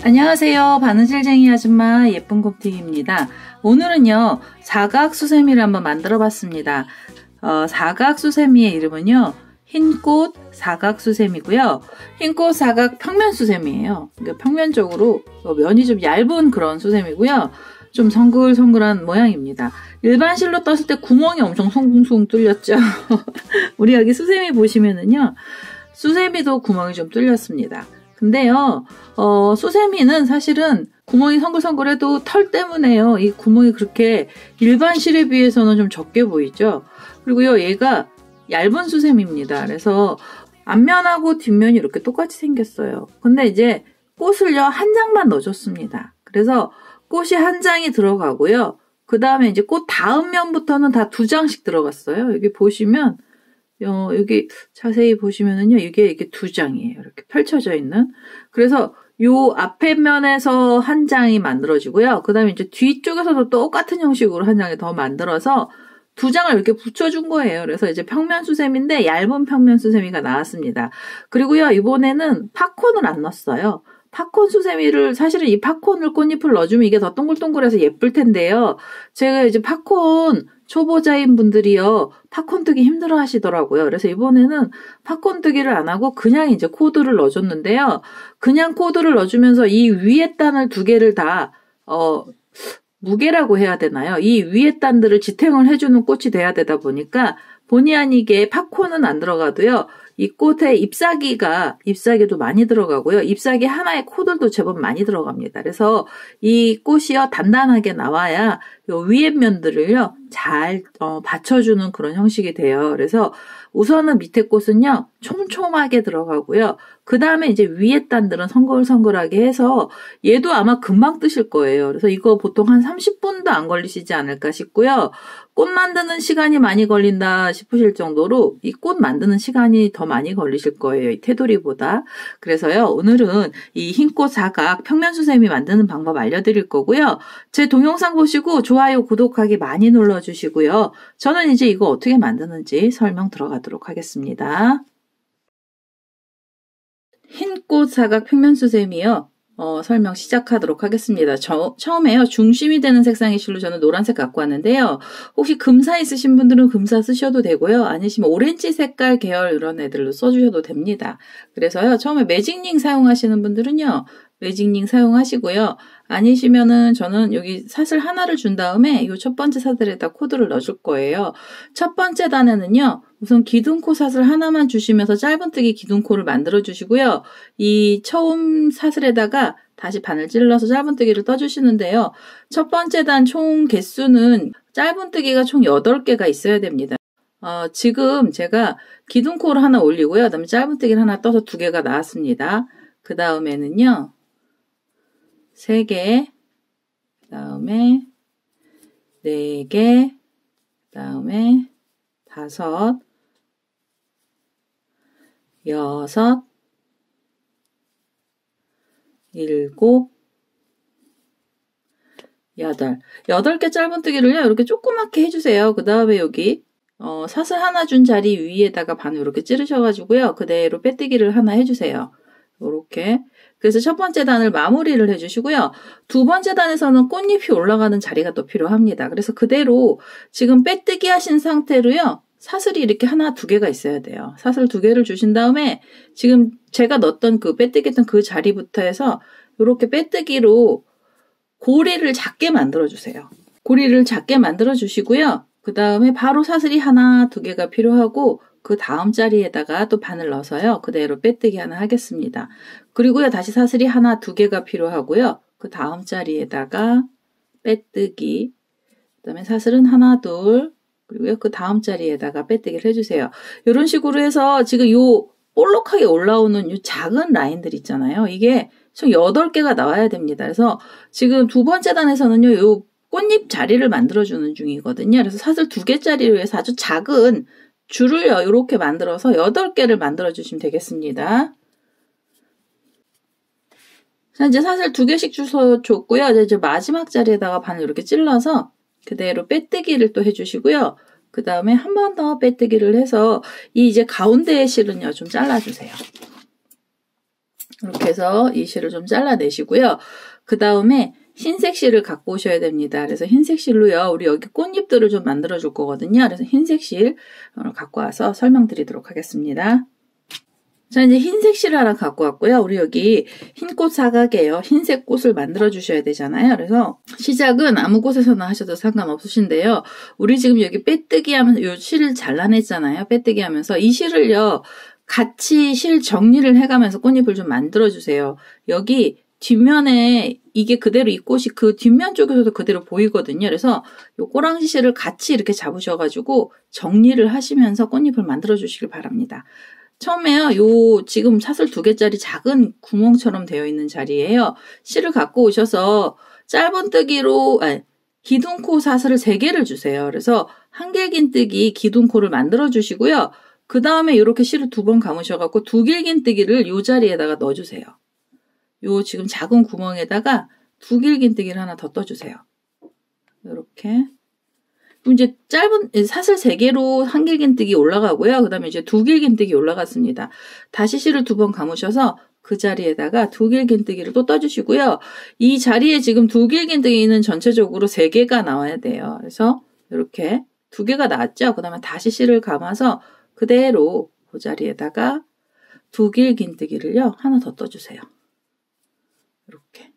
안녕하세요. 바느질쟁이 아줌마 예쁜 곰팅입니다. 오늘은요 사각수세미를 한번 만들어 봤습니다. 사각수세미의 이름은요 흰꽃 사각수세미고요. 흰꽃 사각 평면수세미예요. 그러니까 평면적으로 면이 좀 얇은 그런 수세미고요. 좀 성글성글한 모양입니다. 일반 실로 떴을 때 구멍이 엄청 송송 뚫렸죠. 우리 여기 수세미 보시면은요 수세미도 구멍이 좀 뚫렸습니다. 근데요, 수세미는 사실은 구멍이 성글성글해도 털 때문에요. 이 구멍이 그렇게 일반 실에 비해서는 좀 적게 보이죠. 그리고요, 얘가 얇은 수세미입니다. 그래서 앞면하고 뒷면이 이렇게 똑같이 생겼어요. 근데 이제 꽃을요, 한 장만 넣어줬습니다. 그래서 꽃이 한 장이 들어가고요. 그 다음에 이제 꽃 다음 면부터는 다 2장씩 들어갔어요. 여기 보시면 여기 자세히 보시면은요, 이게 2장이에요. 이렇게 펼쳐져 있는. 그래서 요 앞에 면에서 한 장이 만들어지고요. 그 다음에 이제 뒤쪽에서도 똑같은 형식으로 한 장이 더 만들어서 2장을 이렇게 붙여준 거예요. 그래서 이제 평면수세미인데 얇은 평면수세미가 나왔습니다. 그리고요, 이번에는 팝콘을 안 넣었어요. 팝콘 수세미를 사실은 이 팝콘을 꽃잎을 넣어주면 이게 더 동글동글해서 예쁠 텐데요. 제가 이제 팝콘 초보자인 분들이요, 팝콘 뜨기 힘들어 하시더라고요. 그래서 이번에는 팝콘 뜨기를 안 하고 그냥 이제 코드를 넣어줬는데요. 그냥 코드를 넣어주면서 이 위에 단을 2개를 다, 무게라고 해야 되나요? 이 위에 단들을 지탱을 해주는 꽃이 돼야 되다 보니까 본의 아니게 팝콘은 안 들어가도요. 이 꽃에 잎사귀도 많이 들어가고요. 잎사귀 하나의 코들도 제법 많이 들어갑니다. 그래서 이 꽃이요 단단하게 나와야 요 위에 면들을요 잘 받쳐주는 그런 형식이 돼요. 그래서 우선은 밑에 꽃은요 촘촘하게 들어가고요. 그 다음에 이제 위에 단들은 성글성글하게 해서 얘도 아마 금방 뜨실 거예요. 그래서 이거 보통 한 30분도 안 걸리시지 않을까 싶고요. 꽃 만드는 시간이 많이 걸린다 싶으실 정도로 이 꽃 만드는 시간이 더 많이 걸리실 거예요. 이 테두리보다. 그래서요, 오늘은 이 흰꽃 사각 평면수세미 만드는 방법 알려드릴 거고요. 제 동영상 보시고 좋아요, 구독하기 많이 눌러주시고요. 저는 이제 이거 어떻게 만드는지 설명 들어가도록 하겠습니다. 흰꽃 사각 평면수세미요. 설명 시작하도록 하겠습니다. 처음에요. 중심이 되는 색상의 실로 저는 노란색 갖고 왔는데요. 혹시 금사 있으신 분들은 금사 쓰셔도 되고요. 아니시면 오렌지 색깔 계열 이런 애들로 써주셔도 됩니다. 그래서요. 처음에 매직링 사용하시는 분들은요. 매직링 사용하시고요. 아니시면은 저는 여기 사슬 하나를 준 다음에 이 첫 번째 사슬에다 코드를 넣어줄 거예요. 첫 번째 단에는요. 우선 기둥코 사슬 하나만 주시면서 짧은뜨기 기둥코를 만들어 주시고요. 이 처음 사슬에다가 다시 바늘 찔러서 짧은뜨기를 떠주시는데요. 첫 번째 단 총 개수는 짧은뜨기가 총 8개가 있어야 됩니다. 지금 제가 기둥코를 하나 올리고요. 그다음에 짧은뜨기를 하나 떠서 2개가 나왔습니다. 그 다음에는요. 3개, 그 다음에 4개, 그 다음에 5, 6, 7, 8개 짧은뜨기를요 이렇게 조그맣게 해주세요. 그 다음에 여기 사슬 하나 준 자리 위에다가 바늘 이렇게 찌르셔가지고요 그대로 빼뜨기를 하나 해주세요. 이렇게. 그래서 첫 번째 단을 마무리를 해주시고요. 두 번째 단에서는 꽃잎이 올라가는 자리가 또 필요합니다. 그래서 그대로 지금 빼뜨기 하신 상태로요. 사슬이 이렇게 하나 2개가 있어야 돼요. 사슬 2개를 주신 다음에 지금 제가 넣었던 그 빼뜨기 했던 그 자리부터 해서 이렇게 빼뜨기로 고리를 작게 만들어주세요. 고리를 작게 만들어주시고요. 그 다음에 바로 사슬이 하나 2개가 필요하고 그 다음 자리에다가 또 바늘 넣어서요. 그대로 빼뜨기 하나 하겠습니다. 그리고요. 다시 사슬이 하나 2개가 필요하고요. 그 다음 자리에다가 빼뜨기, 그 다음에 사슬은 하나, 둘, 그리고요. 그 다음 자리에다가 빼뜨기를 해주세요. 이런 식으로 해서 지금 요 볼록하게 올라오는 요 작은 라인들 있잖아요. 이게 총 8개가 나와야 됩니다. 그래서 지금 두 번째 단에서는요. 요 꽃잎 자리를 만들어주는 중이거든요. 그래서 사슬 2개짜리로 해서 아주 작은 줄을요. 이렇게 만들어서 8개를 만들어 주시면 되겠습니다. 자, 이제 사슬 2개씩 줬고요. 이제 마지막 자리에다가 바늘 이렇게 찔러서 그대로 빼뜨기를 또 해주시고요. 그 다음에 한 번 더 빼뜨기를 해서 이 이제 가운데의 실은요, 좀 잘라주세요. 이렇게 해서 이 실을 좀 잘라내시고요. 그 다음에 흰색 실을 갖고 오셔야 됩니다. 그래서 흰색 실로요, 우리 여기 꽃잎들을 좀 만들어 줄 거거든요. 그래서 흰색 실 갖고 와서 설명드리도록 하겠습니다. 자, 이제 흰색 실을 하나 갖고 왔고요. 우리 여기 흰꽃 사각이에요. 흰색 꽃을 만들어 주셔야 되잖아요. 그래서 시작은 아무 곳에서나 하셔도 상관없으신데요. 우리 지금 여기 빼뜨기 하면서 이 실을 잘라냈잖아요. 빼뜨기 하면서 이 실을요, 같이 실 정리를 해가면서 꽃잎을 좀 만들어 주세요. 여기 뒷면에 이게 그대로 이 꽃이 그 뒷면 쪽에서도 그대로 보이거든요. 그래서 이 꼬랑지 실을 같이 이렇게 잡으셔가지고 정리를 하시면서 꽃잎을 만들어 주시길 바랍니다. 처음에요, 요 지금 사슬 2개짜리 작은 구멍처럼 되어 있는 자리에요. 실을 갖고 오셔서 짧은뜨기로 기둥코 사슬을 3개를 주세요. 그래서 한길긴뜨기 기둥코를 만들어 주시고요. 그 다음에 이렇게 실을 2번 감으셔갖고 두길긴뜨기를 요 자리에다가 넣어주세요. 요 지금 작은 구멍에다가 두길긴뜨기를 하나 더 떠주세요. 이렇게. 그럼 이제 짧은 사슬 3개로 한길긴뜨기 올라가고요. 그 다음에 이제 두길긴뜨기 올라갔습니다. 다시 실을 2번 감으셔서 그 자리에다가 두길긴뜨기를 또 떠주시고요. 이 자리에 지금 두길긴뜨기는 전체적으로 3개가 나와야 돼요. 그래서 이렇게 2개가 나왔죠. 그 다음에 다시 실을 감아서 그대로 그 자리에다가 두길긴뜨기를요, 하나 더 떠주세요. 이렇게.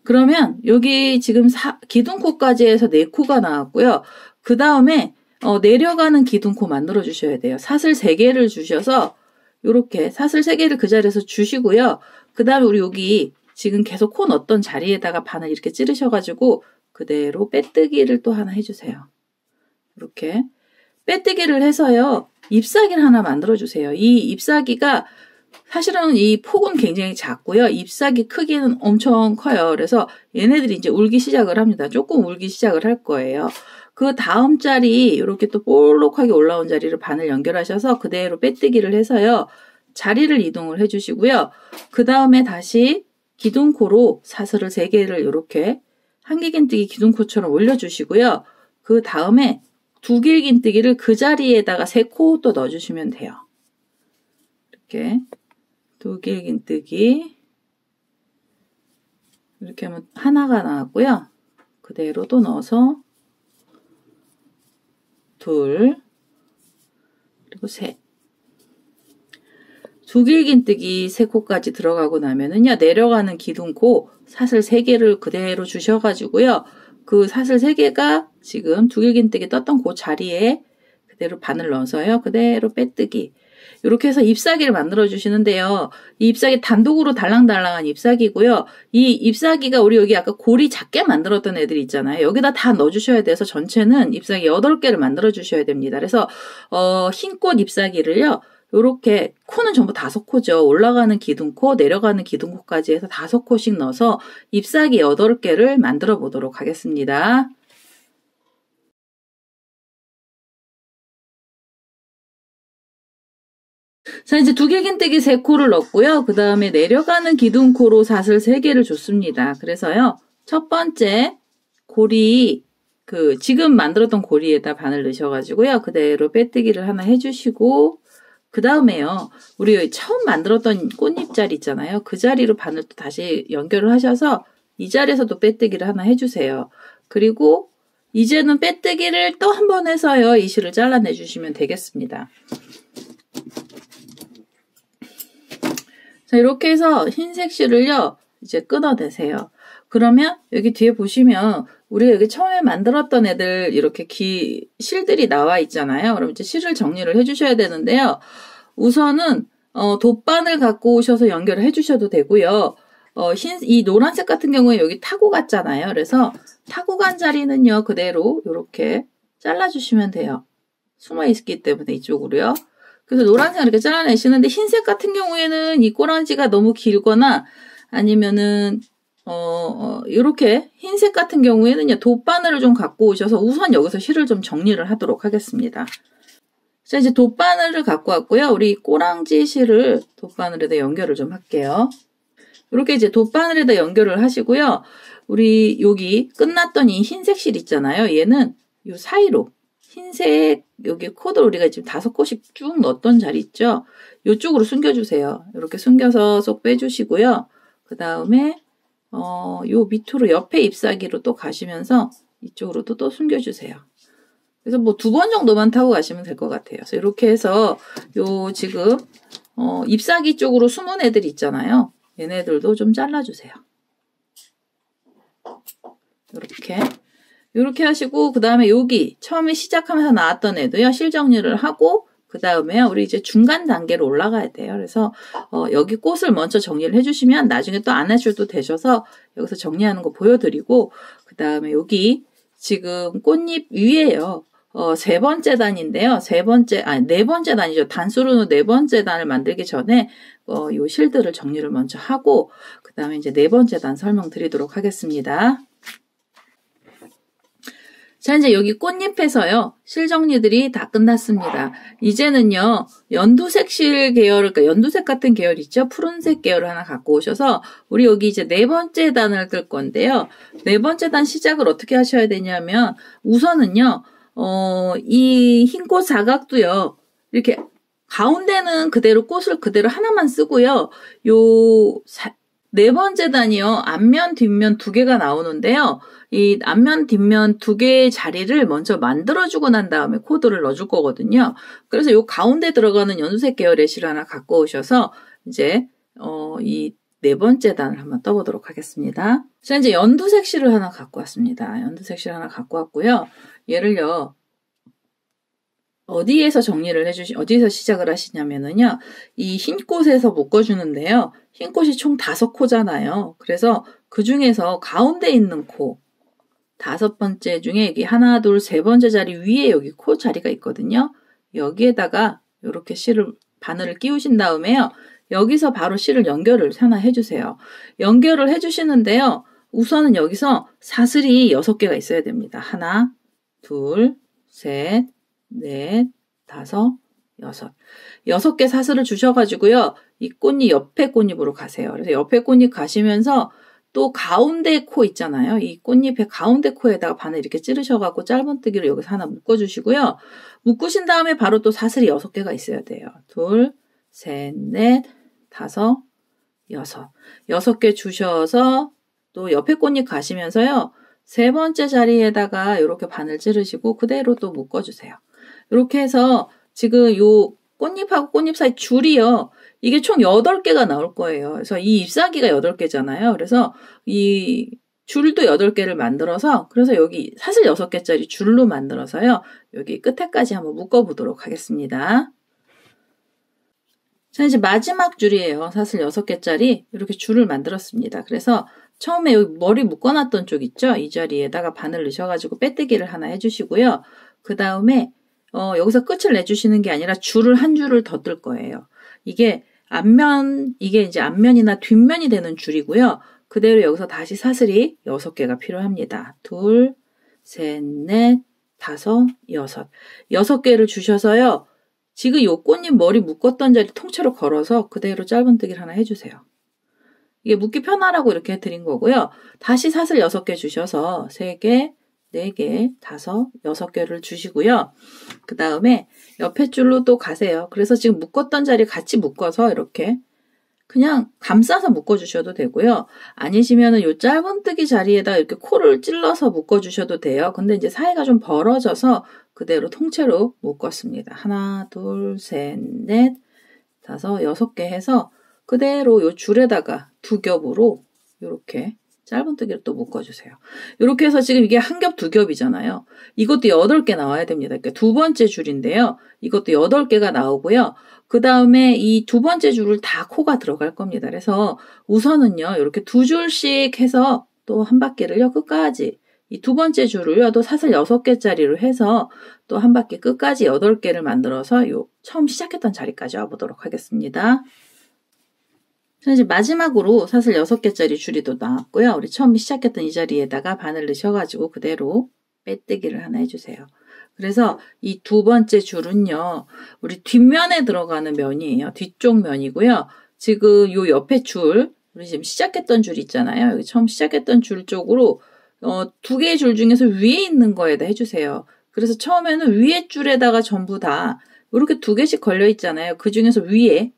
그러면 여기 지금 기둥코까지 해서 4코가 나왔고요. 그 다음에 내려가는 기둥코 만들어 주셔야 돼요. 사슬 3개를 주셔서 이렇게 사슬 3개를 그 자리에서 주시고요. 그 다음에 우리 여기 지금 계속 코 넣었던 자리에다가 바늘 이렇게 찌르셔가지고 그대로 빼뜨기를 또 하나 해주세요. 이렇게 빼뜨기를 해서요, 잎사귀를 하나 만들어 주세요. 이 잎사귀가 사실은 이 폭은 굉장히 작고요. 잎사귀 크기는 엄청 커요. 그래서 얘네들이 이제 울기 시작을 합니다. 조금 울기 시작을 할 거예요. 그 다음 자리 이렇게 또 볼록하게 올라온 자리를 바늘 연결하셔서 그대로 빼뜨기를 해서요, 자리를 이동을 해주시고요. 그 다음에 다시 기둥코로 사슬을 3개를 이렇게 한길긴뜨기 기둥코처럼 올려주시고요. 그 다음에 두길긴뜨기를 그 자리에다가 3코 또 넣어주시면 돼요. 이렇게 두길긴뜨기 이렇게 하면 하나가 나왔고요. 그대로 또 넣어서 2 그리고 3 두길긴뜨기 3코까지 들어가고 나면은요, 내려가는 기둥코 사슬 3개를 그대로 주셔가지고요. 그 사슬 3개가 지금 두길긴뜨기 떴던 그 자리에 그대로 바늘 넣어서요, 그대로 빼뜨기. 이렇게 해서 잎사귀를 만들어 주시는데요. 이 잎사귀 단독으로 달랑달랑한 잎사귀고요. 이 잎사귀가 우리 여기 아까 고리 작게 만들었던 애들 있잖아요. 여기다 다 넣어주셔야 돼서 전체는 잎사귀 8개를 만들어 주셔야 됩니다. 그래서 흰꽃 잎사귀를요, 요렇게 코는 전부 5코죠. 올라가는 기둥코, 내려가는 기둥코까지 해서 5코씩 넣어서 잎사귀 8개를 만들어 보도록 하겠습니다. 자, 이제 두길긴뜨기 3코를 넣었고요. 그 다음에 내려가는 기둥코로 사슬 3개를 줬습니다. 그래서요, 첫 번째 고리, 지금 만들었던 고리에다 바늘 넣으셔가지고요, 그대로 빼뜨기를 하나 해주시고, 그 다음에요, 우리 처음 만들었던 꽃잎 자리 있잖아요. 그 자리로 바늘 또 다시 연결을 하셔서 이 자리에서도 빼뜨기를 하나 해주세요. 그리고 이제는 빼뜨기를 또 한 번 해서요, 이 실을 잘라내 주시면 되겠습니다. 자, 이렇게 해서 흰색 실을요, 이제 끊어내세요. 그러면 여기 뒤에 보시면 우리가 여기 처음에 만들었던 애들 이렇게 실들이 나와 있잖아요. 그럼 이제 실을 정리를 해주셔야 되는데요. 우선은 돗바늘 갖고 오셔서 연결을 해주셔도 되고요. 이 노란색 같은 경우에 여기 타고 갔잖아요. 그래서 타고 간 자리는요, 그대로 이렇게 잘라주시면 돼요. 숨어있기 때문에 이쪽으로요. 그래서 노란색 이렇게 잘라내시는데, 흰색 같은 경우에는 이 꼬랑지가 너무 길거나 아니면은 이렇게 흰색 같은 경우에는요, 돗바늘을 좀 갖고 오셔서 우선 여기서 실을 좀 정리를 하도록 하겠습니다. 자, 이제 돗바늘을 갖고 왔고요. 우리 꼬랑지 실을 돗바늘에다 연결을 좀 할게요. 이렇게 이제 돗바늘에다 연결을 하시고요. 우리 여기 끝났던 이 흰색 실 있잖아요. 얘는 요 사이로 흰색 여기 코드를 우리가 지금 5코씩 쭉 넣었던 자리 있죠. 이쪽으로 숨겨주세요. 이렇게 숨겨서 쏙 빼주시고요. 그 다음에 요 밑으로 옆에 잎사귀로 또 가시면서 이쪽으로도 또 숨겨주세요. 그래서 뭐 2번 정도만 타고 가시면 될 것 같아요. 그래서 이렇게 해서 요 지금 잎사귀 쪽으로 숨은 애들 있잖아요. 얘네들도 좀 잘라주세요. 이렇게 하시고 그 다음에 여기 처음에 시작하면서 나왔던 애도요. 실 정리를 하고 그 다음에 우리 이제 중간 단계로 올라가야 돼요. 그래서 여기 꽃을 먼저 정리를 해주시면 나중에 또 안 하셔도 되셔서 여기서 정리하는 거 보여드리고 그 다음에 여기 지금 꽃잎 위에요. 3번째 단인데요. 네 번째 단이죠. 단수로는 4번째 단을 만들기 전에 요 실들을 정리를 먼저 하고 그 다음에 이제 4번째 단 설명드리도록 하겠습니다. 자, 이제 여기 꽃잎에서요, 실 정리들이 다 끝났습니다. 이제는요, 연두색 실 계열, 그러니까 연두색 같은 계열 있죠? 푸른색 계열을 하나 갖고 오셔서, 우리 여기 이제 4번째 단을 뜰 건데요. 4번째 단 시작을 어떻게 하셔야 되냐면, 우선은요, 이 흰꽃 사각도요, 이렇게, 가운데는 그대로 꽃을 그대로 하나만 쓰고요, 네 번째 단이요. 앞면, 뒷면 2개가 나오는데요. 이 앞면, 뒷면 2개의 자리를 먼저 만들어주고 난 다음에 코드를 넣어줄 거거든요. 그래서 요 가운데 들어가는 연두색 계열의 실 하나 갖고 오셔서 이제 이 4번째 단을 한번 떠보도록 하겠습니다. 자, 이제 연두색 실을 하나 갖고 왔습니다. 연두색 실 하나 갖고 왔고요. 얘를요. 어디에서 어디에서 시작을 하시냐면은요, 이 흰꽃에서 묶어주는데요. 흰꽃이 총 5코잖아요. 그래서 그 중에서 가운데 있는 코, 5번째 중에 여기 하나, 둘, 3번째 자리 위에 여기 코 자리가 있거든요. 여기에다가 이렇게 바늘을 끼우신 다음에요. 여기서 바로 실을 연결을 하나 해주세요. 연결을 해주시는데요. 우선은 여기서 사슬이 6개가 있어야 됩니다. 하나, 둘, 셋, 넷, 5, 6. 6개 사슬을 주셔가지고요. 이 꽃잎 옆에 꽃잎으로 가세요. 그래서 옆에 꽃잎 가시면서 또 가운데 코 있잖아요. 이 꽃잎의 가운데 코에다가 바늘 이렇게 찌르셔갖고 짧은뜨기로 여기서 하나 묶어주시고요. 묶으신 다음에 바로 또 사슬이 6개가 있어야 돼요. 둘, 셋, 넷, 5, 6. 6개 주셔서 또 옆에 꽃잎 가시면서요. 3번째 자리에다가 이렇게 바늘 찌르시고 그대로 또 묶어주세요. 이렇게 해서 지금 요 꽃잎하고 꽃잎 사이 줄이요. 이게 총 8개가 나올 거예요. 그래서 이 잎사귀가 8개잖아요. 그래서 이 줄도 8개를 만들어서 그래서 여기 사슬 6개짜리 줄로 만들어서요. 여기 끝에까지 한번 묶어보도록 하겠습니다. 자, 이제 마지막 줄이에요. 사슬 6개짜리 이렇게 줄을 만들었습니다. 그래서 처음에 여기 머리 묶어놨던 쪽 있죠? 이 자리에다가 바늘 넣으셔가지고 빼뜨기를 하나 해주시고요. 그 다음에 여기서 끝을 내주시는 게 아니라 줄을 한 줄을 더 뜰 거예요. 이게 이제 앞면이나 뒷면이 되는 줄이고요. 그대로 여기서 다시 사슬이 6개가 필요합니다. 둘, 셋, 넷, 5, 6. 6개를 주셔서요. 지금 요 꽃잎 머리 묶었던 자리 통째로 걸어서 그대로 짧은뜨기를 하나 해주세요. 이게 묶기 편하라고 이렇게 해드린 거고요. 다시 사슬 6개 주셔서 3개, 4개, 5, 6개를 주시고요. 그 다음에 옆에 줄로 또 가세요. 그래서 지금 묶었던 자리 같이 묶어서 이렇게 그냥 감싸서 묶어주셔도 되고요. 아니시면은 요 짧은뜨기 자리에다 이렇게 코를 찔러서 묶어주셔도 돼요. 근데 이제 사이가 좀 벌어져서 그대로 통째로 묶었습니다. 하나, 둘, 셋, 넷, 5, 6개 해서 그대로 요 줄에다가 2겹으로 이렇게 짧은뜨기를 또 묶어주세요. 이렇게 해서 지금 이게 한 겹, 2겹이잖아요. 이것도 8개 나와야 됩니다. 그러니까 2번째 줄인데요. 이것도 8개가 나오고요. 그 다음에 이 2번째 줄을 다 코가 들어갈 겁니다. 그래서 우선은요. 이렇게 2줄씩 해서 또 한 바퀴를요. 끝까지 이 2번째 줄을요. 또 사슬 6개짜리로 해서 또 한 바퀴 끝까지 8개를 만들어서 요 처음 시작했던 자리까지 와보도록 하겠습니다. 자, 이제 마지막으로 사슬 6개짜리 줄이 또 나왔고요. 우리 처음 시작했던 이 자리에다가 바늘 넣으셔가지고 그대로 빼뜨기를 하나 해주세요. 그래서 이 2번째 줄은요. 우리 뒷면에 들어가는 면이에요. 뒤쪽 면이고요. 지금 요 옆에 줄, 우리 지금 시작했던 줄 있잖아요. 여기 처음 시작했던 줄 쪽으로 2개의 줄 중에서 위에 있는 거에다 해주세요. 그래서 처음에는 위에 줄에다가 전부 다 이렇게 2개씩 걸려 있잖아요. 그 중에서 위에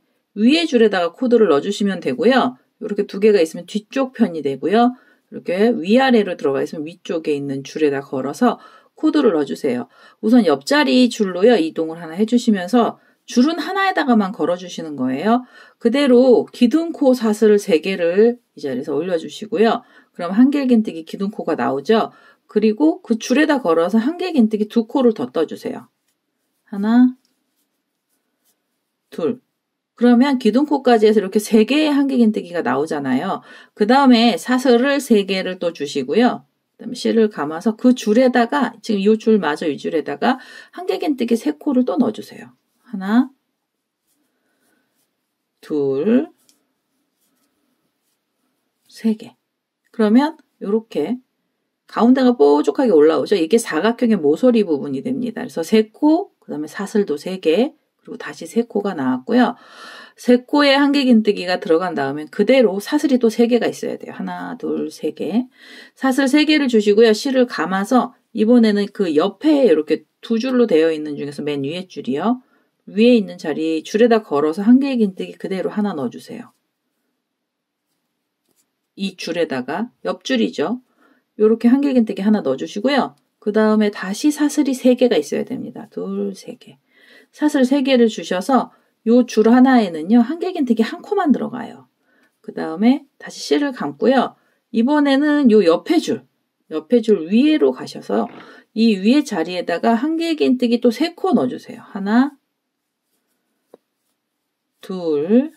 줄에다가 코드를 넣어주시면 되고요. 이렇게 2개가 있으면 뒤쪽 편이 되고요. 이렇게 위아래로 들어가 있으면 위쪽에 있는 줄에다 걸어서 코드를 넣어주세요. 우선 옆자리 줄로요. 이동을 하나 해주시면서 줄은 하나에다가만 걸어주시는 거예요. 그대로 기둥코 사슬을 3개를 이 자리에서 올려주시고요. 그럼 한길긴뜨기 기둥코가 나오죠. 그리고 그 줄에다 걸어서 한길긴뜨기 2코를 더 떠주세요. 하나, 둘. 그러면 기둥코까지 해서 이렇게 3개의 한길긴뜨기가 나오잖아요. 그 다음에 사슬을 3개를 또 주시고요. 그 다음에 실을 감아서 그 줄에다가 지금 이 줄마저 이 줄에다가 한길긴뜨기 3코를 또 넣어주세요. 하나, 둘, 3개. 그러면 이렇게 가운데가 뾰족하게 올라오죠. 이게 사각형의 모서리 부분이 됩니다. 그래서 3코, 그 다음에 사슬도 3개, 그리고 다시 3코가 나왔고요. 3코에 한길긴뜨기가 들어간 다음에 그대로 사슬이 또 3개가 있어야 돼요. 하나, 둘, 3개. 사슬 3개를 주시고요. 실을 감아서 이번에는 그 옆에 이렇게 2줄로 되어 있는 중에서 맨 위에 줄이요. 위에 있는 자리 줄에다 걸어서 한길긴뜨기 그대로 하나 넣어주세요. 이 줄에다가 옆줄이죠. 이렇게 한길긴뜨기 하나 넣어주시고요. 그 다음에 다시 사슬이 3개가 있어야 됩니다. 둘, 3개. 사슬 3개를 주셔서 이 줄 하나에는요. 한길긴뜨기 1코만 들어가요. 그 다음에 다시 실을 감고요. 이번에는 이 옆에 줄 위로 가셔서 이 위에 자리에다가 한길긴뜨기 또 3코 넣어주세요. 하나, 둘,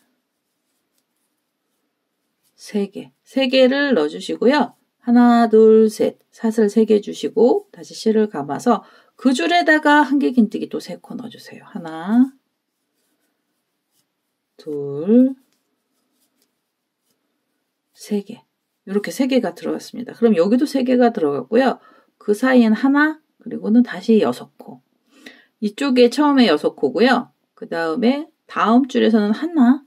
3개. 3개를 넣어주시고요. 하나, 둘, 셋. 사슬 3개 주시고 다시 실을 감아서 그 줄에다가 한길긴뜨기 또 3코 넣어주세요. 하나, 둘, 3개. 이렇게 3개가 들어갔습니다. 그럼 여기도 3개가 들어갔고요. 그 사이엔 하나, 그리고는 다시 6코. 이쪽에 처음에 6코고요. 그 다음에 다음 줄에서는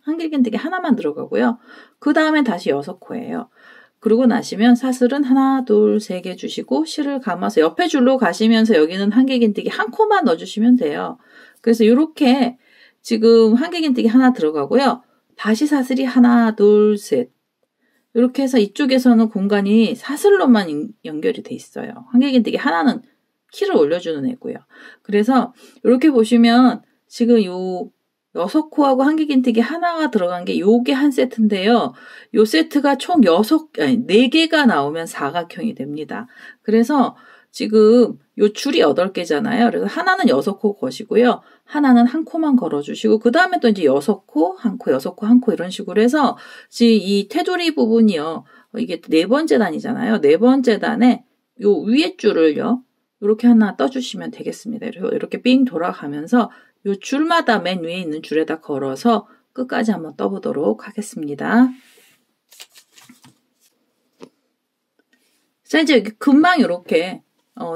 한길긴뜨기 하나만 들어가고요. 그 다음에 다시 6코예요. 그러고 나시면 사슬은 하나, 둘, 3개 주시고 실을 감아서 옆에 줄로 가시면서 여기는 한길긴뜨기 1코만 넣어주시면 돼요. 그래서 이렇게 지금 한길긴뜨기 하나 들어가고요. 다시 사슬이 하나, 둘, 셋. 이렇게 해서 이쪽에서는 공간이 사슬로만 연결이 돼 있어요. 한길긴뜨기 하나는 키를 올려주는 애고요. 그래서 이렇게 보시면 지금 요 6코하고 한길긴뜨기 하나가 들어간 게 요게 한 세트인데요. 요 세트가 총 4개가 나오면 사각형이 됩니다. 그래서 지금 요 줄이 8개잖아요. 그래서 하나는 6코 거시고요. 하나는 1코만 걸어주시고 그 다음에 또 이제 6코, 1코, 6코, 1코 이런 식으로 해서 지금 이 테두리 부분이요. 이게 4번째 단이잖아요. 4번째 단에 요 위에 줄을요. 이렇게 하나 떠주시면 되겠습니다. 이렇게 삥 돌아가면서 요 줄마다 맨 위에 있는 줄에다 걸어서 끝까지 한번 떠보도록 하겠습니다. 자, 이제 금방 이렇게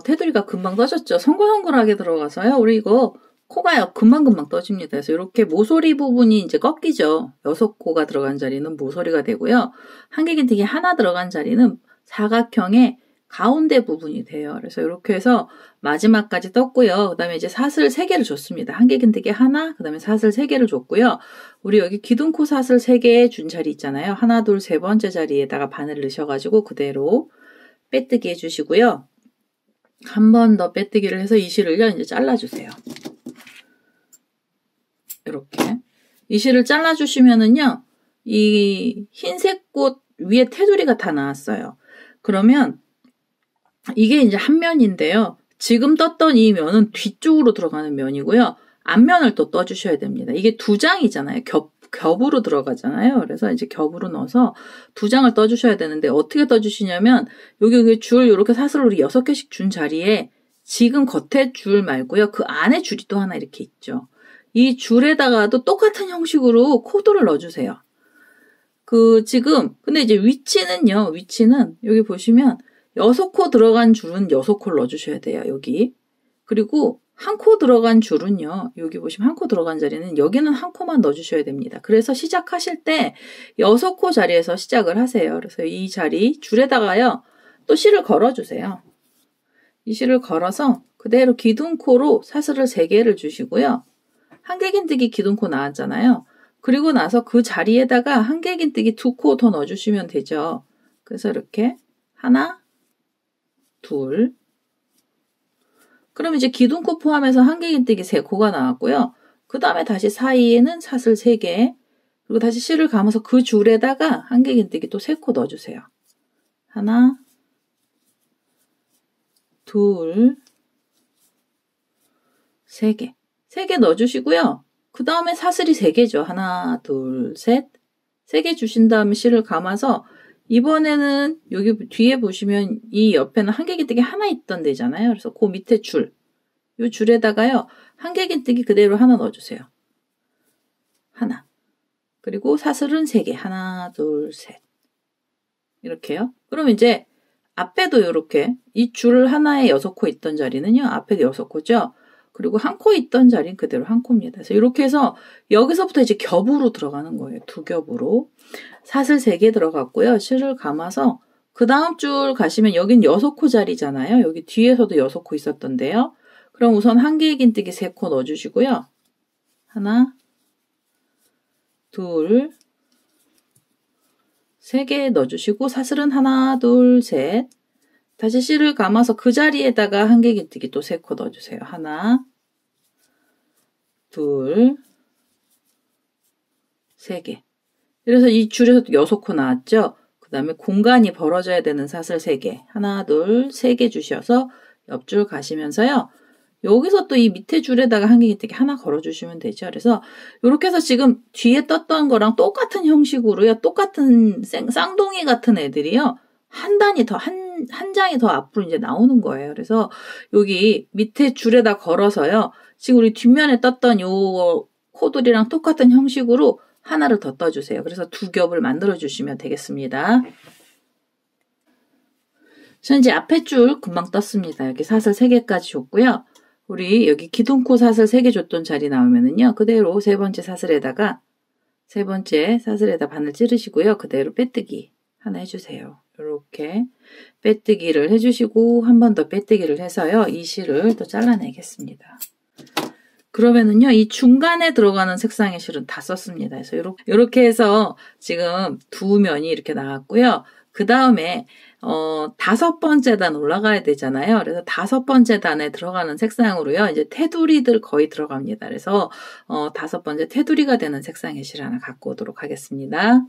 테두리가 금방 떠졌죠. 송글송글하게 들어가서요. 우리 이거 코가 금방금방 떠집니다. 그래서 이렇게 모서리 부분이 이제 꺾이죠. 6코가 들어간 자리는 모서리가 되고요. 한길긴뜨기 하나 들어간 자리는 사각형의 가운데 부분이 돼요. 그래서 이렇게 해서 마지막까지 떴고요. 그 다음에 이제 사슬 3개를 줬습니다. 한길긴뜨기 하나, 그 다음에 사슬 3개를 줬고요. 우리 여기 기둥코 사슬 3개 준 자리 있잖아요. 하나, 둘, 3번째 자리에다가 바늘을 넣으셔가지고 그대로 빼뜨기 해주시고요. 한 번 더 빼뜨기를 해서 이 실을요, 이제 잘라주세요. 이렇게. 이 실을 잘라주시면은요, 이 흰색 꽃 위에 테두리가 다 나왔어요. 그러면 이게 이제 한 면인데요. 지금 떴던 이 면은 뒤쪽으로 들어가는 면이고요. 앞면을 또 떠주셔야 됩니다. 이게 2장이잖아요. 겹으로 들어가잖아요. 그래서 이제 겹으로 넣어서 2장을 떠주셔야 되는데 어떻게 떠주시냐면 여기 줄 이렇게 사슬을 우리 6개씩 준 자리에 지금 겉에 줄 말고요. 그 안에 줄이 또 하나 이렇게 있죠. 이 줄에다가도 똑같은 형식으로 코드를 넣어주세요. 근데 이제 위치는 여기 보시면 6코 들어간 줄은 6코를 넣어주셔야 돼요, 여기. 그리고 한 코 들어간 줄은요. 여기 보시면 한 코 들어간 자리는 여기는 한 코만 넣어주셔야 됩니다. 그래서 시작하실 때 6코 자리에서 시작을 하세요. 그래서 이 자리 줄에다가요. 또 실을 걸어주세요. 이 실을 걸어서 그대로 기둥코로 사슬을 3개를 주시고요. 한길긴뜨기 기둥코 나왔잖아요. 그리고 나서 그 자리에다가 한길긴뜨기 2코 더 넣어주시면 되죠. 그래서 이렇게 하나, 둘. 그럼 이제 기둥코 포함해서 한길긴뜨기 3코가 나왔고요. 그 다음에 다시 사이에는 사슬 3개, 그리고 다시 실을 감아서 그 줄에다가 한길긴뜨기 또 3코 넣어주세요. 하나, 둘, 3개. 3개 넣어주시고요. 그 다음에 사슬이 3개죠. 하나, 둘, 셋. 3개 주신 다음에 실을 감아서 이번에는 여기 뒤에 보시면 이 옆에는 한길긴뜨기 하나 있던 데잖아요. 그래서 그 밑에 줄, 이 줄에다가요. 한길긴뜨기 그대로 하나 넣어주세요. 하나. 그리고 사슬은 3개. 하나, 둘, 셋. 이렇게요. 그럼 이제 앞에도 이렇게 이 줄 하나에 6코 있던 자리는요. 앞에도 6코죠. 그리고 한 코 있던 자리는 그대로 한 코입니다. 그래서 이렇게 해서 여기서부터 이제 겹으로 들어가는 거예요. 2겹으로. 사슬 3개 들어갔고요. 실을 감아서 그 다음 줄 가시면 여긴 6코 자리잖아요. 여기 뒤에서도 6코 있었던데요. 그럼 우선 한길긴뜨기 3코 넣어주시고요. 하나, 둘, 3개 넣어주시고 사슬은 하나, 둘, 셋. 다시 실을 감아서 그 자리에다가 한길긴뜨기 또 3코 넣어주세요. 하나, 둘, 3개. 그래서 이 줄에서 6코 나왔죠? 그 다음에 공간이 벌어져야 되는 사슬 3개. 하나, 둘, 3개 주셔서 옆줄 가시면서요. 여기서 또 이 밑에 줄에다가 한길긴뜨기 하나 걸어주시면 되죠. 그래서 이렇게 해서 지금 뒤에 떴던 거랑 똑같은 형식으로요. 똑같은 쌍둥이 같은 애들이요. 한 단이 더, 한 장이 더 앞으로 이제 나오는 거예요. 그래서 여기 밑에 줄에다 걸어서요. 지금 우리 뒷면에 떴던 요 코들이랑 똑같은 형식으로 하나를 더 떠주세요. 그래서 2겹을 만들어 주시면 되겠습니다. 저는 이제 앞에 줄 금방 떴습니다. 여기 사슬 3개까지 줬고요. 우리 여기 기둥코 사슬 3개 줬던 자리 나오면은요. 그대로 세 번째 사슬에다 바늘 찌르시고요. 그대로 빼뜨기 하나 해주세요. 이렇게 빼뜨기를 해주시고 한 번 더 빼뜨기를 해서요. 이 실을 또 잘라내겠습니다. 그러면은요. 이 중간에 들어가는 색상의 실은 다 썼습니다. 그래서 이렇게 해서 지금 2면이 이렇게 나왔고요. 그 다음에 5번째 단 올라가야 되잖아요. 그래서 5번째 단에 들어가는 색상으로요. 이제 테두리들 거의 들어갑니다. 그래서 5번째 테두리가 되는 색상의 실 하나 갖고 오도록 하겠습니다.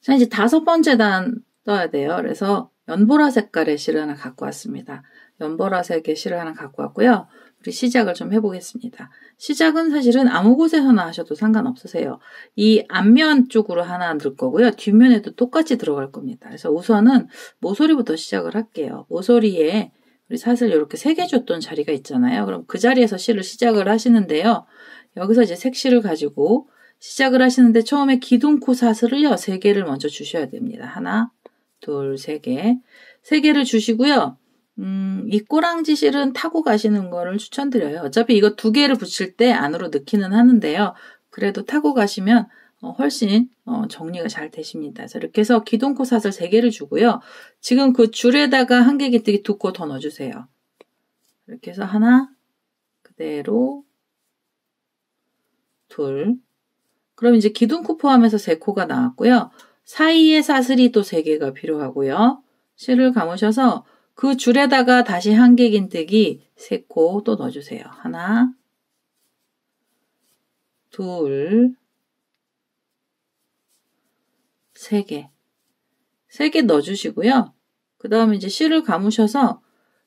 자, 이제 5번째 단 떠야 돼요. 그래서 연보라 색깔의 실을 하나 갖고 왔습니다. 연보라색의 실을 하나 갖고 왔고요. 우리 시작을 좀 해보겠습니다. 시작은 사실은 아무 곳에서나 하셔도 상관없으세요. 이 앞면 쪽으로 하나 넣을 거고요. 뒷면에도 똑같이 들어갈 겁니다. 그래서 우선은 모서리부터 시작을 할게요. 모서리에 우리 사슬 이렇게 3개 줬던 자리가 있잖아요. 그럼 그 자리에서 실을 시작을 하시는데요. 여기서 이제 색실을 가지고 시작을 하시는데 처음에 기둥코 사슬을요. 3개를 먼저 주셔야 됩니다. 하나, 둘, 3개. 3개를 주시고요. 이 꼬랑지 실은 타고 가시는 거를 추천드려요. 어차피 이거 2개를 붙일 때 안으로 넣기는 하는데요. 그래도 타고 가시면 훨씬 정리가 잘 되십니다. 그래서 이렇게 해서 기둥코 사슬 3개를 주고요. 지금 그 줄에다가 한길긴뜨기 2코 더 넣어주세요. 이렇게 해서 하나, 그대로 둘. 그럼 이제 기둥코 포함해서 3코가 나왔고요. 사이에 사슬이 또 3개가 필요하고요. 실을 감으셔서 그 줄에다가 다시 한길긴뜨기 3코 또 넣어주세요. 하나, 둘, 3개. 3개 넣어주시고요. 그 다음에 이제 실을 감으셔서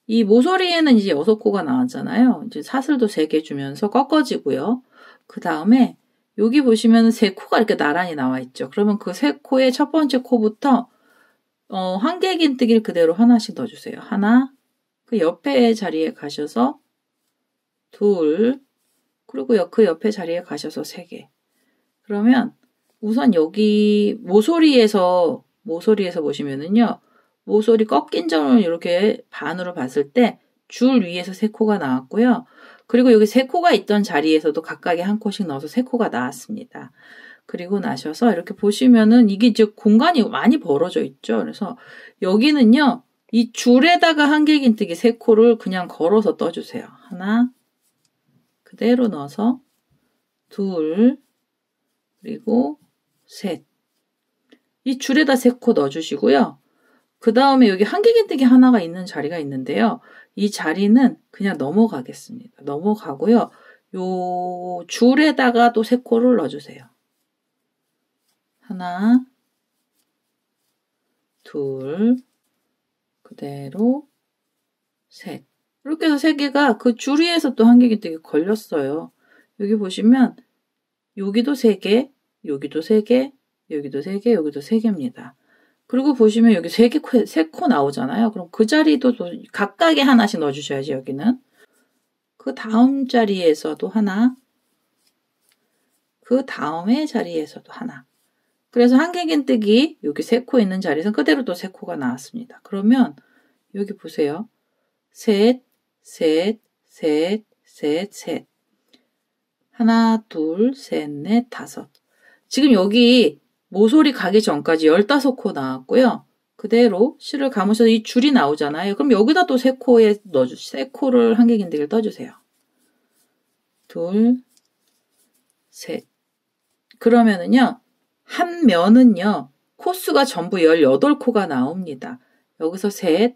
이 모서리에는 이제 6코가 나왔잖아요. 이제 사슬도 3개 주면서 꺾어지고요. 그 다음에 여기 보시면 3코가 이렇게 나란히 나와 있죠. 그러면 그 3코의 첫 번째 코부터 한길긴뜨기를 그대로 하나씩 넣어주세요. 하나, 그 옆에 자리에 가셔서 둘, 그리고 그 옆에 자리에 가셔서 3개. 그러면 우선 여기 모서리에서 보시면은요. 모서리 꺾인 점을 이렇게 반으로 봤을 때 줄 위에서 3코가 나왔고요. 그리고 여기 3코가 있던 자리에서도 각각에 한 코씩 넣어서 3코가 나왔습니다. 그리고 나셔서 이렇게 보시면은 이게 이제 공간이 많이 벌어져 있죠. 그래서 여기는요, 이 줄에다가 한길긴뜨기 3코를 그냥 걸어서 떠주세요. 하나, 그대로 넣어서 둘, 그리고 셋. 이 줄에다 3코 넣어주시고요. 그 다음에 여기 한길긴뜨기 하나가 있는 자리가 있는데요. 이 자리는 그냥 넘어가겠습니다. 넘어가고요. 요 줄에다가 또 3코를 넣어주세요. 하나, 둘, 그대로 셋. 이렇게 해서 3개가 그 줄 위에서 또 한길긴뜨기 걸렸어요. 여기 보시면 여기도 3개, 여기도 3개, 여기도 3개, 여기도 3개입니다. 그리고 보시면 여기 3코 나오잖아요. 그럼 그 자리도 또 각각에 하나씩 넣어주셔야지, 여기는. 그 다음 자리에서도 하나, 그 다음에 자리에서도 하나. 그래서 한길긴뜨기 여기 3코 있는 자리에서 그대로 또 3코가 나왔습니다. 그러면 여기 보세요. 셋, 셋, 셋, 셋, 셋. 하나, 둘, 셋, 넷, 다섯. 지금 여기 모서리 가기 전까지 15코 나왔고요. 그대로 실을 감으셔서 이 줄이 나오잖아요. 그럼 여기다 또 3코에 넣어주세요. 3코를 한길긴뜨기를 떠주세요. 둘, 셋. 그러면은요, 한 면은요, 코수가 전부 18코가 나옵니다. 여기서 셋,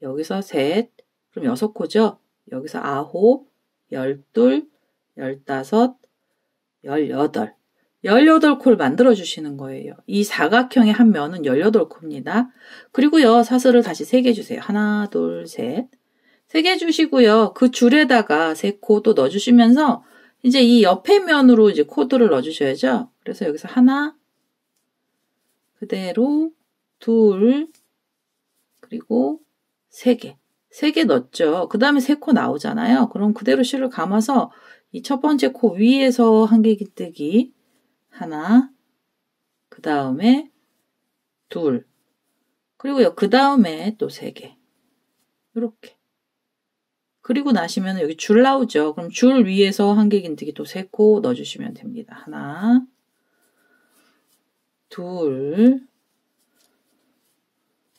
여기서 셋, 그럼 6코죠? 여기서 9, 12, 15, 18. 18코를 만들어주시는 거예요. 이 사각형의 한 면은 18코입니다. 그리고요, 사슬을 다시 3개 주세요. 하나, 둘, 셋. 3개 주시고요. 그 줄에다가 3코 또 넣어주시면서 이제 이 옆에 면으로 이제 코드를 넣어주셔야죠. 그래서 여기서 하나, 그대로 둘, 그리고 3개. 3개 넣었죠. 그 다음에 3코 나오잖아요. 그럼 그대로 실을 감아서 이 첫 번째 코 위에서 한길긴뜨기 하나, 그 다음에 둘, 그리고요, 그 다음에 또 3개. 이렇게. 그리고 나시면 여기 줄 나오죠. 그럼 줄 위에서 한길긴뜨기 또 3코 넣어주시면 됩니다. 하나, 둘,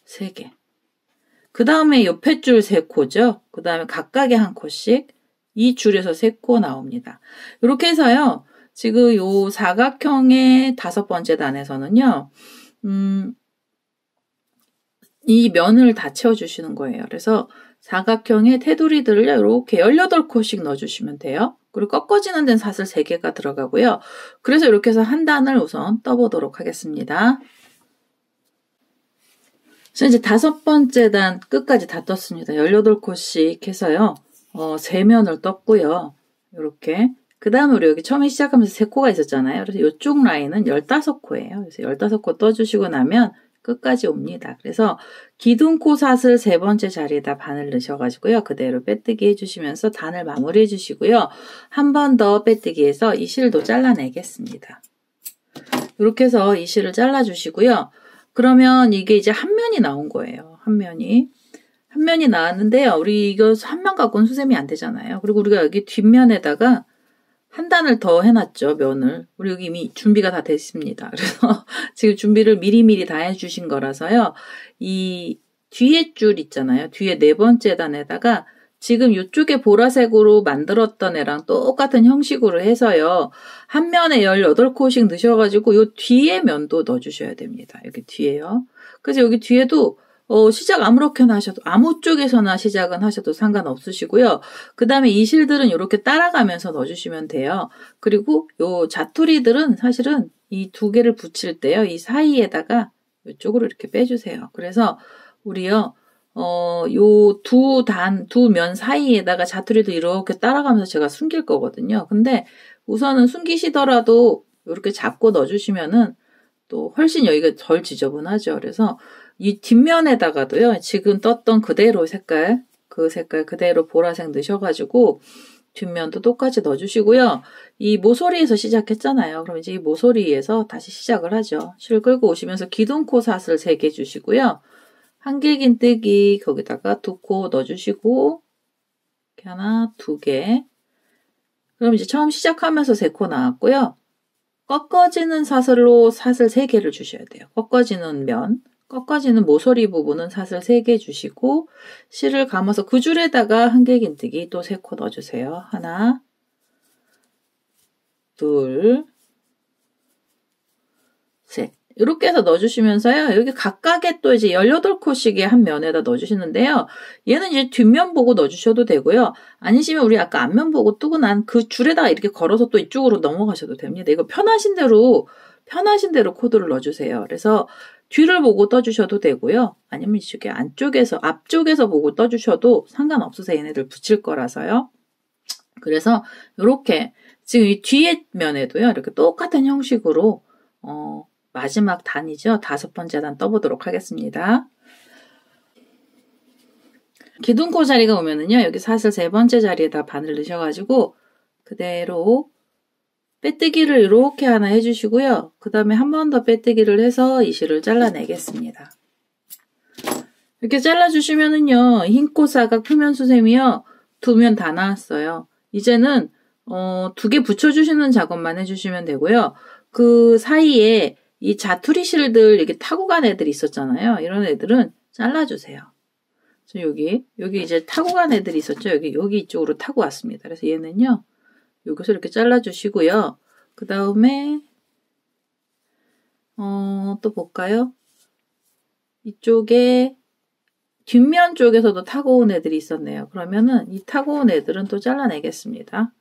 3개. 그 다음에 옆에 줄 3코죠. 그 다음에 각각에 한 코씩 이 줄에서 3코 나옵니다. 이렇게 해서요. 지금 요 사각형의 5번째 단에서는요. 이 면을 다 채워주시는 거예요. 그래서 사각형의 테두리들을 이렇게 18코씩 넣어주시면 돼요. 그리고 꺾어지는 데는 사슬 3개가 들어가고요. 그래서 이렇게 해서 한 단을 우선 떠보도록 하겠습니다. 그래서 이제 5번째 단 끝까지 다 떴습니다. 18코씩 해서요. 3면을 떴고요. 이렇게. 그 다음에 우리 여기 처음에 시작하면서 3코가 있었잖아요. 그래서 이쪽 라인은 15코예요. 그래서 15코 떠주시고 나면 끝까지 옵니다. 그래서 기둥코 사슬 3번째 자리에다 바늘 넣으셔가지고요. 그대로 빼뜨기 해주시면서 단을 마무리 해주시고요. 한 번 더 빼뜨기 해서 이 실도 잘라내겠습니다. 이렇게 해서 이 실을 잘라주시고요. 그러면 이게 이제 한 면이 나온 거예요. 한 면이 나왔는데요. 우리 이거 한 면 갖고는 수세미 안 되잖아요. 그리고 우리가 여기 뒷면에다가 한 단을 더 해놨죠, 면을. 우리 여기 이미 준비가 다 됐습니다. 그래서 지금 준비를 미리미리 다 해주신 거라서요. 이 뒤에 줄 있잖아요. 뒤에 4번째 단에다가 지금 이쪽에 보라색으로 만들었던 애랑 똑같은 형식으로 해서요. 한 면에 18코씩 넣으셔가지고 요 뒤에 면도 넣어주셔야 됩니다. 여기 뒤에요. 그래서 여기 뒤에도 시작 아무렇게나 하셔도, 아무 쪽에서나 시작은 하셔도 상관없으시고요. 그 다음에 이 실들은 이렇게 따라가면서 넣어주시면 돼요. 그리고 요 자투리들은 사실은 이 2개를 붙일 때요. 이 사이에다가 이쪽으로 이렇게 빼주세요. 그래서 우리요, 요 두 면 사이에다가 자투리도 이렇게 따라가면서 제가 숨길 거거든요. 근데 우선은 숨기시더라도 이렇게 잡고 넣어주시면은 또 훨씬 여기가 덜 지저분하죠. 그래서 이 뒷면에다가도요, 지금 떴던 그대로 그 색깔 그대로 보라색 넣으셔가지고, 뒷면도 똑같이 넣어주시고요. 이 모서리에서 시작했잖아요. 그럼 이제 이 모서리에서 다시 시작을 하죠. 실 끌고 오시면서 기둥코 사슬 3개 주시고요. 한길긴뜨기 거기다가 2코 넣어주시고, 이렇게 하나, 두 개. 그럼 이제 처음 시작하면서 3코 나왔고요. 꺾어지는 사슬로 사슬 3개를 주셔야 돼요. 꺾어지는 면, 꺾어지는 모서리 부분은 사슬 3개 주시고 실을 감아서 그 줄에다가 한길긴뜨기 또 3코 넣어주세요. 하나, 둘, 셋. 이렇게 해서 넣어주시면서요. 여기 각각에 또 이제 18코씩의 한 면에다 넣어주시는데요. 얘는 이제 뒷면 보고 넣어주셔도 되고요. 아니시면 우리 아까 앞면 보고 뜨고 난 그 줄에다가 이렇게 걸어서 또 이쪽으로 넘어가셔도 됩니다. 이거 편하신 대로 코드를 넣어주세요. 그래서 뒤를 보고 떠주셔도 되고요. 아니면 이쪽에 앞쪽에서 보고 떠주셔도 상관없으세요. 얘네들 붙일 거라서요. 그래서 이렇게 지금 이 뒤에 면에도요. 이렇게 똑같은 형식으로 마지막 단이죠. 5번째 단 떠보도록 하겠습니다. 기둥코 자리가 오면은요. 여기 사슬 3번째 자리에다 바늘 넣으셔가지고 그대로 빼뜨기를 이렇게 하나 해주시고요. 그 다음에 한 번 더 빼뜨기를 해서 이 실을 잘라내겠습니다. 이렇게 잘라주시면은요. 흰꽃 사각 표면 수세미요. 2면 다 나왔어요. 이제는 2개 붙여주시는 작업만 해주시면 되고요. 그 사이에 이 자투리 실들 이렇게 타고 간 애들이 있었잖아요. 이런 애들은 잘라주세요. 여기 이제 타고 간 애들이 있었죠. 여기 이쪽으로 타고 왔습니다. 그래서 얘는요. 여기서 이렇게 잘라주시고요. 그 다음에 또 볼까요? 이쪽에 뒷면 쪽에서도 타고 온 애들이 있었네요. 그러면은 이 타고 온 애들은 또 잘라내겠습니다.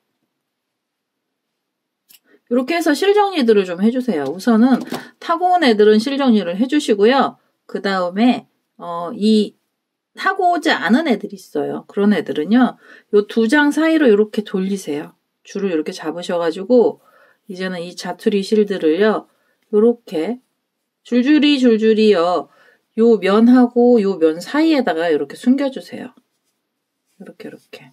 이렇게 해서 실 정리들을 좀 해주세요. 우선은 타고 온 애들은 실 정리를 해주시고요. 그 다음에 이 타고 오지 않은 애들이 있어요. 그런 애들은요. 요 2장 사이로 이렇게 돌리세요. 줄을 이렇게 잡으셔가지고 이제는 이 자투리 실들을요. 이렇게 줄줄이요. 요 면하고 요 면 사이에다가 이렇게 숨겨주세요. 이렇게.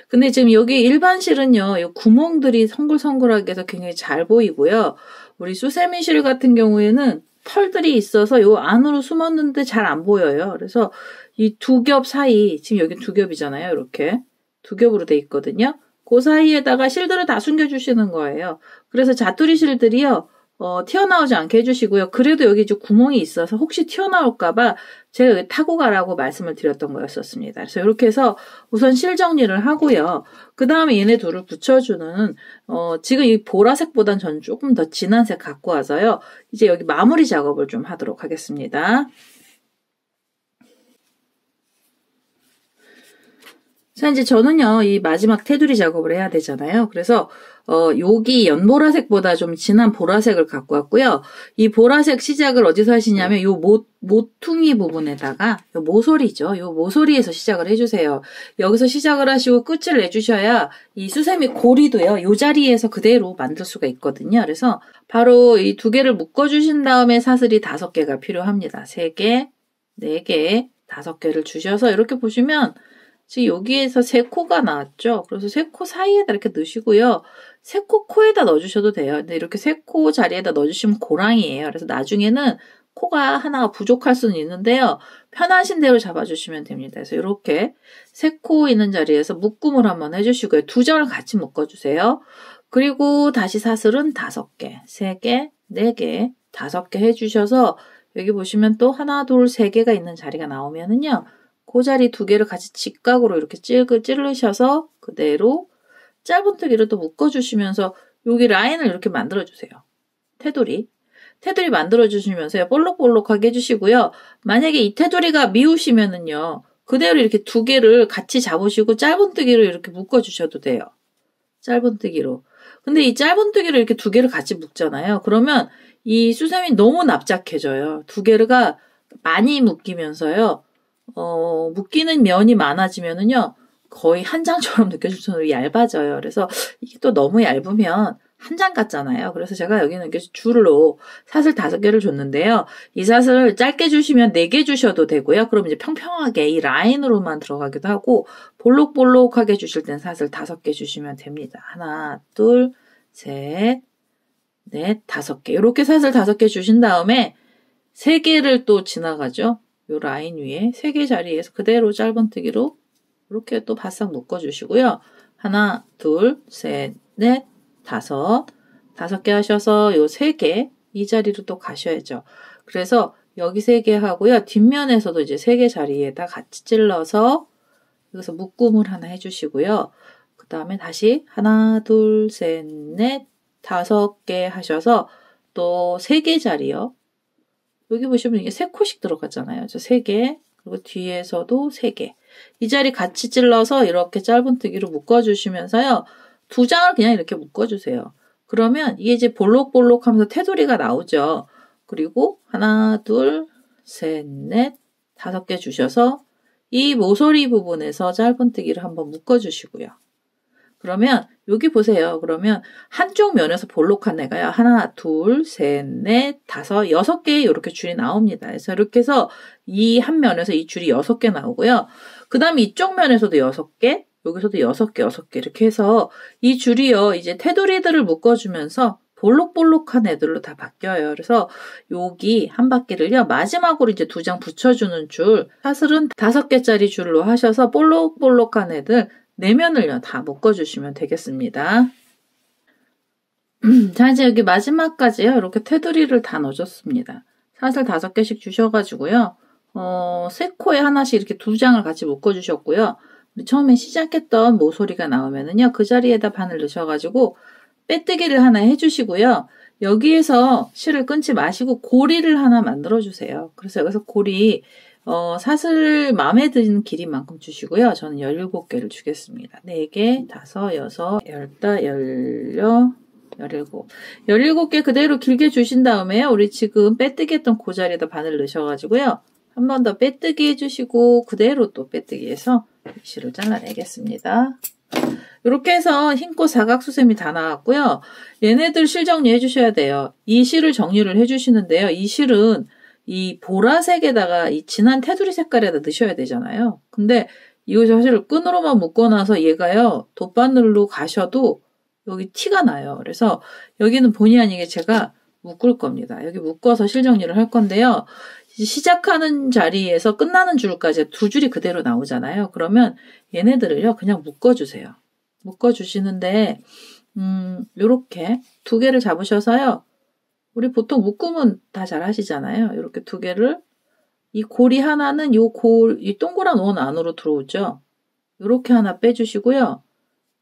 근데 지금 여기 일반 실은요. 요 구멍들이 성글성글하게 해서 굉장히 잘 보이고요. 우리 수세미 실 같은 경우에는 털들이 있어서 요 안으로 숨었는데 잘 안 보여요. 그래서 이 2겹 사이, 지금 여기 2겹이잖아요. 이렇게 2겹으로 돼 있거든요. 그 사이에다가 실들을 다 숨겨주시는 거예요. 그래서 자투리 실들이요. 튀어나오지 않게 해주시고요. 그래도 여기 이제 구멍이 있어서 혹시 튀어나올까봐 제가 여기 타고 가라고 말씀을 드렸던 거였었습니다. 그래서 이렇게 해서 우선 실 정리를 하고요. 그 다음에 얘네 둘을 붙여주는, 지금 이 보라색보단 저는 조금 더 진한 색 갖고 와서요. 이제 여기 마무리 작업을 좀 하도록 하겠습니다. 자, 이제 저는요, 이 마지막 테두리 작업을 해야 되잖아요. 그래서, 여기 연보라색보다 좀 진한 보라색을 갖고 왔고요. 이 보라색 시작을 어디서 하시냐면, 요 모퉁이 부분에다가, 요 모서리죠. 요 모서리에서 시작을 해주세요. 여기서 시작을 하시고 끝을 내주셔야 이 수세미 고리도요, 요 자리에서 그대로 만들 수가 있거든요. 그래서 바로 이 2개를 묶어주신 다음에 사슬이 5개가 필요합니다. 3개, 4개, 5개를 주셔서 이렇게 보시면, 지금 여기에서 3코가 나왔죠. 그래서 3코 사이에다 이렇게 넣으시고요. 3코 코에다 넣어주셔도 돼요. 근데 이렇게 3코 자리에다 넣어주시면 고랑이에요. 그래서 나중에는 코가 하나가 부족할 수는 있는데요. 편하신 대로 잡아주시면 됩니다. 그래서 이렇게 3코 있는 자리에서 묶음을 한번 해주시고요. 2장을 같이 묶어주세요. 그리고 다시 사슬은 5개, 3개, 4개, 5개 해주셔서 여기 보시면 또 하나, 둘, 3개가 있는 자리가 나오면은요. 그 자리 2개를 같이 직각으로 이렇게 찌르셔서 그대로 짧은뜨기를 또 묶어주시면서 여기 라인을 이렇게 만들어주세요. 테두리 만들어주시면서 볼록볼록하게 해주시고요. 만약에 이 테두리가 미우시면은요. 그대로 이렇게 2개를 같이 잡으시고 짧은뜨기로 이렇게 묶어주셔도 돼요. 짧은뜨기로. 근데 이 짧은뜨기로 이렇게 2개를 같이 묶잖아요. 그러면 이 수세미 너무 납작해져요. 2개가 많이 묶이면서요. 묶이는 면이 많아지면은요, 거의 한 장처럼 느껴질 정도로 얇아져요. 그래서 이게 또 너무 얇으면 한 장 같잖아요. 그래서 제가 여기는 이렇게 줄로 사슬 5개를 줬는데요. 이 사슬을 짧게 주시면 4개 주셔도 되고요. 그럼 이제 평평하게 이 라인으로만 들어가기도 하고, 볼록볼록하게 주실 땐 사슬 5개 주시면 됩니다. 하나, 둘, 셋, 넷, 5개. 이렇게 사슬 5개 주신 다음에 3개를 또 지나가죠. 요 라인 위에 3개 자리에서 그대로 짧은뜨기로 이렇게 또 바싹 묶어주시고요. 하나, 둘, 셋, 넷, 다섯 개 하셔서 요 3개 이 자리로 또 가셔야죠. 그래서 여기 3개 하고요. 뒷면에서도 이제 3개 자리에다 같이 찔러서 여기서 묶음을 하나 해주시고요. 그 다음에 다시 하나, 둘, 셋, 넷, 5개 하셔서 또 3개 자리요. 여기 보시면 이게 3코씩 들어갔잖아요. 저 3개, 그리고 뒤에서도 3개. 이 자리 같이 찔러서 이렇게 짧은뜨기로 묶어주시면서요. 2장을 그냥 이렇게 묶어주세요. 그러면 이게 이제 볼록볼록 하면서 테두리가 나오죠. 그리고 하나, 둘, 셋, 넷, 5개 주셔서 이 모서리 부분에서 짧은뜨기를 한번 묶어주시고요. 그러면 여기 보세요. 그러면 한쪽 면에서 볼록한 애가요. 하나, 둘, 셋, 넷, 5, 6개 이렇게 줄이 나옵니다. 그래서 이렇게 해서 이 한 면에서 이 줄이 6개 나오고요. 그 다음에 이쪽 면에서도 6개, 여기서도 6개 이렇게 해서 이 줄이요. 이제 테두리들을 묶어주면서 볼록볼록한 애들로 다 바뀌어요. 그래서 여기 한 바퀴를요. 마지막으로 이제 2장 붙여주는 줄, 사슬은 5개짜리 줄로 하셔서 볼록볼록한 애들 4면을요. 다 묶어주시면 되겠습니다. 자, 이제 여기 마지막까지요. 이렇게 테두리를 다 넣어줬습니다. 사슬 5개씩 주셔가지고요. 3코에 하나씩 이렇게 2장을 같이 묶어주셨고요. 처음에 시작했던 모서리가 나오면은요. 그 자리에다 바늘 넣으셔가지고 빼뜨기를 하나 해주시고요. 여기에서 실을 끊지 마시고 고리를 하나 만들어주세요. 그래서 여기서 고리 사슬 마음에 드는 길이만큼 주시고요. 저는 17개를 주겠습니다. 4개, 5, 6, 15, 17. 17개 그대로 길게 주신 다음에요. 우리 지금 빼뜨기 했던 그 자리에다 바늘 넣으셔가지고요. 한 번 더 빼뜨기 해주시고 그대로 또 빼뜨기 해서 실을 잘라내겠습니다. 이렇게 해서 흰꽃 사각수세미 다 나왔고요. 얘네들 실 정리해 주셔야 돼요. 이 실을 정리를 해 주시는데요. 이 실은 이 보라색에다가 이 진한 테두리 색깔에다 넣으셔야 되잖아요. 근데 이거 사실 끈으로만 묶어놔서 얘가요. 돗바늘로 가셔도 여기 티가 나요. 그래서 여기는 본의 아니게 제가 묶을 겁니다. 여기 묶어서 실 정리를 할 건데요. 시작하는 자리에서 끝나는 줄까지 2줄이 그대로 나오잖아요. 그러면 얘네들을요. 그냥 묶어주세요. 묶어주시는데 요렇게 2개를 잡으셔서요. 우리 보통 묶음은 다 잘 하시잖아요. 이렇게 2개를 이 고리 하나는 이 동그란 원 안으로 들어오죠. 이렇게 하나 빼주시고요.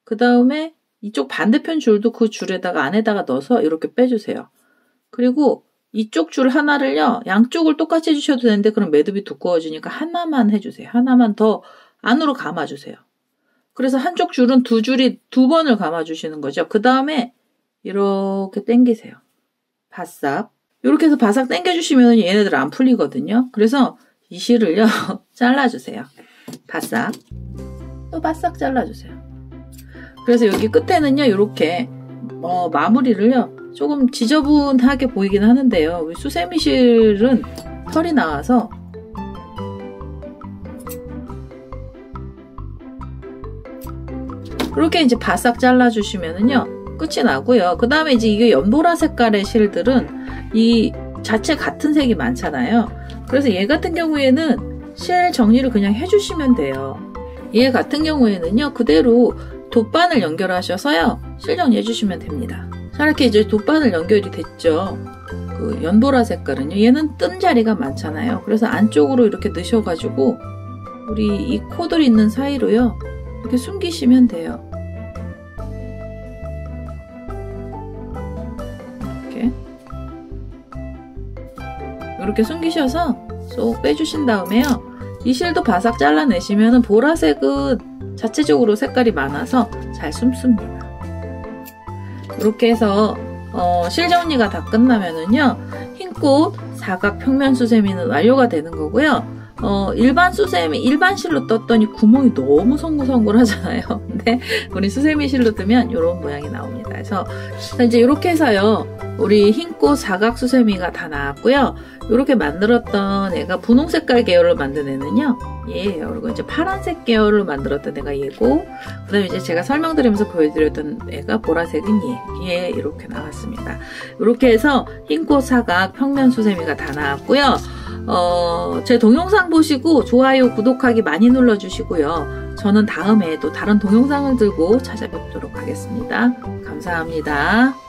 그 다음에 이쪽 반대편 줄도 그 줄에다가 안에다가 넣어서 이렇게 빼주세요. 그리고 이쪽 줄 하나를요. 양쪽을 똑같이 해주셔도 되는데 그럼 매듭이 두꺼워지니까 하나만 해주세요. 하나만 더 안으로 감아주세요. 그래서 한쪽 줄은 2줄이 2번을 감아주시는 거죠. 그 다음에 이렇게 당기세요. 바싹. 이렇게 해서 바싹 당겨주시면 얘네들 안 풀리거든요. 그래서 이 실을요. 잘라주세요. 바싹. 또 바싹 잘라주세요. 그래서 여기 끝에는요. 이렇게 마무리를요. 조금 지저분하게 보이긴 하는데요. 우리 수세미 실은 털이 나와서 그렇게 이제 바싹 잘라주시면은요. 끝이 나고요. 그 다음에 이제 이게 연보라 색깔의 실들은 이 자체 같은 색이 많잖아요. 그래서 얘 같은 경우에는 실 정리를 그냥 해주시면 돼요. 얘 같은 경우에는요. 그대로 돗바늘 연결하셔서요. 실 정리해주시면 됩니다. 자, 이렇게 이제 돗바늘 연결이 됐죠. 그 연보라 색깔은요. 얘는 뜬 자리가 많잖아요. 그래서 안쪽으로 이렇게 넣으셔가지고 우리 이 코들 있는 사이로요. 이렇게 숨기시면 돼요. 이렇게 숨기셔서 쏙 빼주신 다음에요. 이 실도 바싹 잘라내시면 보라색은 자체적으로 색깔이 많아서 잘 숨습니다. 이렇게 해서 실 정리가 다 끝나면은요. 흰꽃 사각 평면 수세미는 완료가 되는 거고요. 일반 수세미, 일반 실로 떴더니 구멍이 너무 송글송글하잖아요. 근데 우리 수세미 실로 뜨면 이런 모양이 나옵니다. 그래서 이제 이렇게 해서요. 우리 흰꽃 사각수세미가 다 나왔고요. 이렇게 만들었던 애가 분홍 색깔 계열을 만든 애는요, 얘예요. 그리고 이제 파란색 계열을 만들었던 애가 얘고, 그 다음에 이제 제가 설명드리면서 보여드렸던 애가 보라색은 얘 이렇게 나왔습니다. 이렇게 해서 흰꽃 사각 평면 수세미가 다 나왔고요. 제 동영상 보시고 좋아요, 구독하기 많이 눌러주시고요. 저는 다음에 또 다른 동영상을 들고 찾아뵙도록 하겠습니다. 감사합니다.